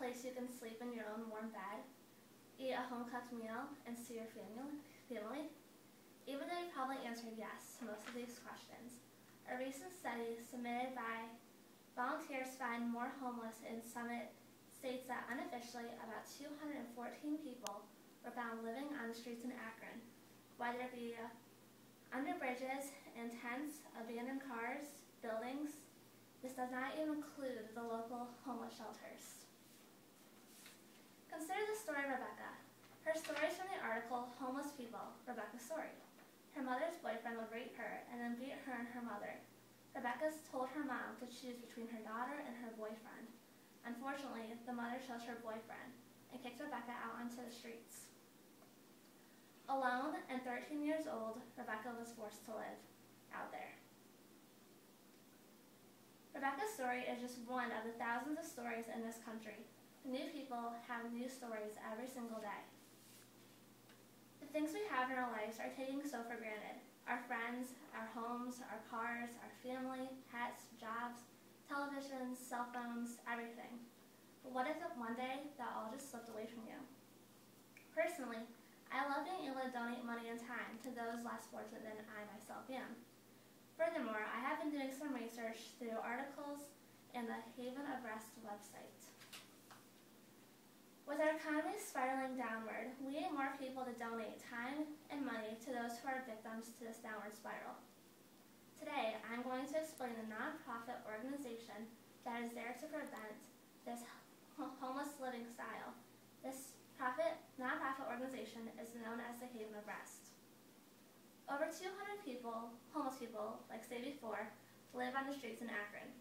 place you can sleep in your own warm bed, eat a home-cooked meal, and see your family? Even though you probably answered yes to most of these questions, a recent study submitted by volunteers found more homeless in Summit states that unofficially about 214 people were found living on the streets in Akron, whether it be under bridges, in tents, abandoned cars, buildings. This does not even include the local homeless shelters. Consider the story of Rebecca. Her story is from the article Homeless People, Rebecca's Story. Her mother's boyfriend would rape her and then beat her and her mother. Rebecca told her mom to choose between her daughter and her boyfriend. Unfortunately, the mother chose her boyfriend and kicked Rebecca out onto the streets. Alone and 13 years old, Rebecca was forced to live out there. Rebecca's story is just one of the thousands of stories in this country. New people have new stories every single day. The things we have in our lives are taken so for granted. Our friends, our homes, our cars, our family, pets, jobs, televisions, cell phones, everything. But what if one day that all just slipped away from you? Personally, I love being able to donate money and time to those less fortunate than I myself am. Furthermore, I have been doing some research through articles and the Haven of Rest website. With our economy spiraling downward, we need more people to donate time and money to those who are victims to this downward spiral. Today, I'm going to explain the nonprofit organization that is there to prevent this homeless living style. This nonprofit organization is known as the Haven of Rest. Over 200 people, homeless people, like stated before, live on the streets in Akron.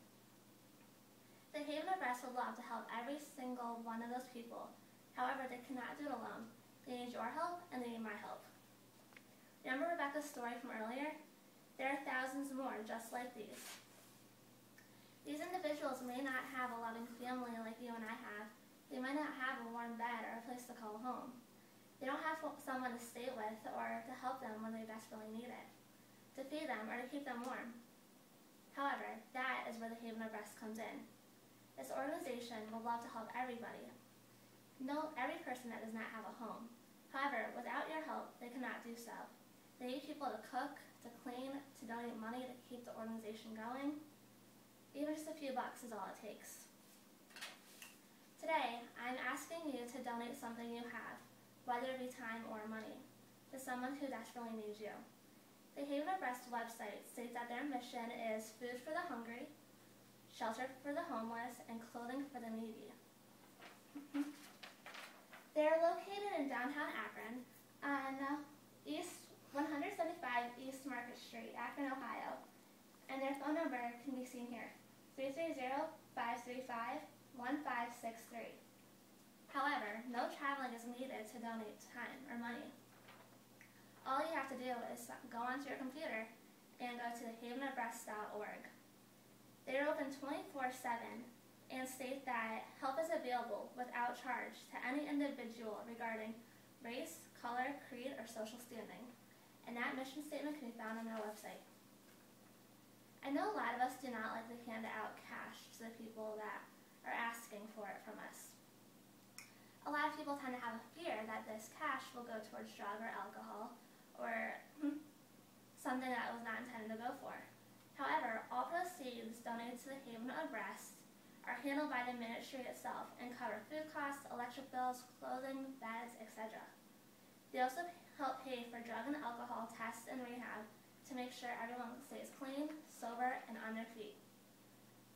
The Haven of Rest would love to help every single one of those people. However, they cannot do it alone. They need your help and they need my help. Remember Rebecca's story from earlier? There are thousands more just like these. These individuals may not have a loving family like you and I have. They might not have a warm bed or a place to call home. They don't have someone to stay with or to help them when they desperately need it, to feed them or to keep them warm. However, that is where the Haven of Rest comes in. This organization will love to help everybody. No, every person that does not have a home. However, without your help, they cannot do so. They need people to cook, to clean, to donate money to keep the organization going. Even just a few bucks is all it takes. Today, I'm asking you to donate something you have, whether it be time or money, to someone who desperately needs you. The Haven of Rest website states that their mission is food for the hungry, shelter for the homeless, and clothing for the needy. They are located in downtown Akron on 175 East Market Street, Akron, Ohio, and their phone number can be seen here, 330-535-1563. However, no traveling is needed to donate time or money. All you have to do is go onto your computer and go to thehavenofrest.org. They are open 24/7 and state that help is available without charge to any individual regarding race, color, creed, or social standing. And that mission statement can be found on their website. I know a lot of us do not like to hand out cash to the people that are asking for it from us. A lot of people tend to have a fear that this cash will go towards drug or alcohol or something that was not intended to go for. However, all proceeds donated to the Haven of Rest are handled by the ministry itself and cover food costs, electric bills, clothing, beds, etc. They also help pay for drug and alcohol tests and rehab to make sure everyone stays clean, sober, and on their feet.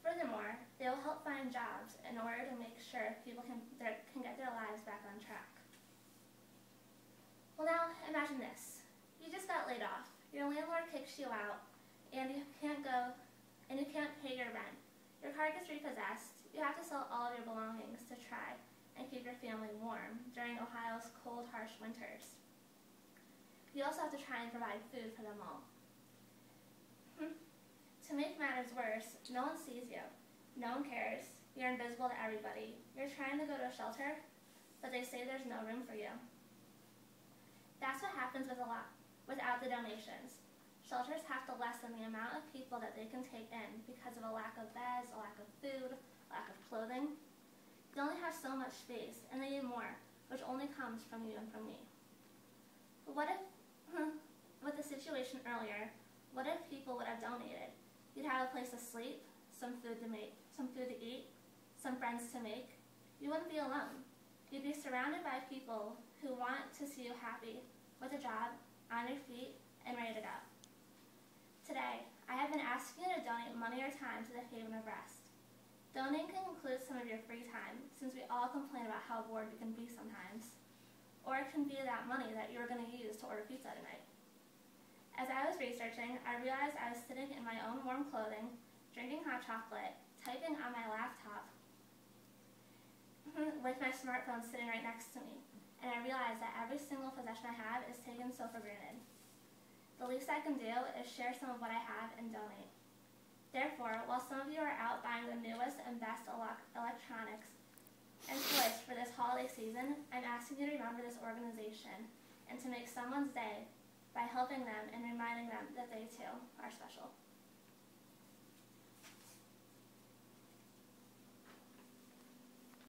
Furthermore, they will help find jobs in order to make sure people can get their lives back on track. Well, now imagine this. You just got laid off. Your landlord kicks you out, and you can't pay your rent. Your car gets repossessed. You have to sell all of your belongings to try and keep your family warm during Ohio's cold, harsh winters. You also have to try and provide food for them all. To make matters worse, no one sees you. No one cares. You're invisible to everybody. You're trying to go to a shelter, but they say there's no room for you. That's what happens without the donations. Shelters have to lessen the amount of people that they can take in because of a lack of beds, a lack of food, lack of clothing. The They only have so much space, and they need more, which only comes from you and from me. But what if, with the situation earlier, what if people would have donated? You'd have a place to sleep, some food to eat, some friends to make. You wouldn't be alone. You'd be surrounded by people who want to see you happy, with a job, on your feet, and ready to go. Today, I have been asking you to donate money or time to the Haven of Rest. Donating can include some of your free time, since we all complain about how bored we can be sometimes. Or it can be that money that you were going to use to order pizza tonight. As I was researching, I realized I was sitting in my own warm clothing, drinking hot chocolate, typing on my laptop, with my smartphone sitting right next to me, and I realized that every single possession I have is taken so for granted. The least I can do is share some of what I have and donate. Therefore, while some of you are out buying the newest and best electronics and toys for this holiday season, I'm asking you to remember this organization and to make someone's day by helping them and reminding them that they too are special.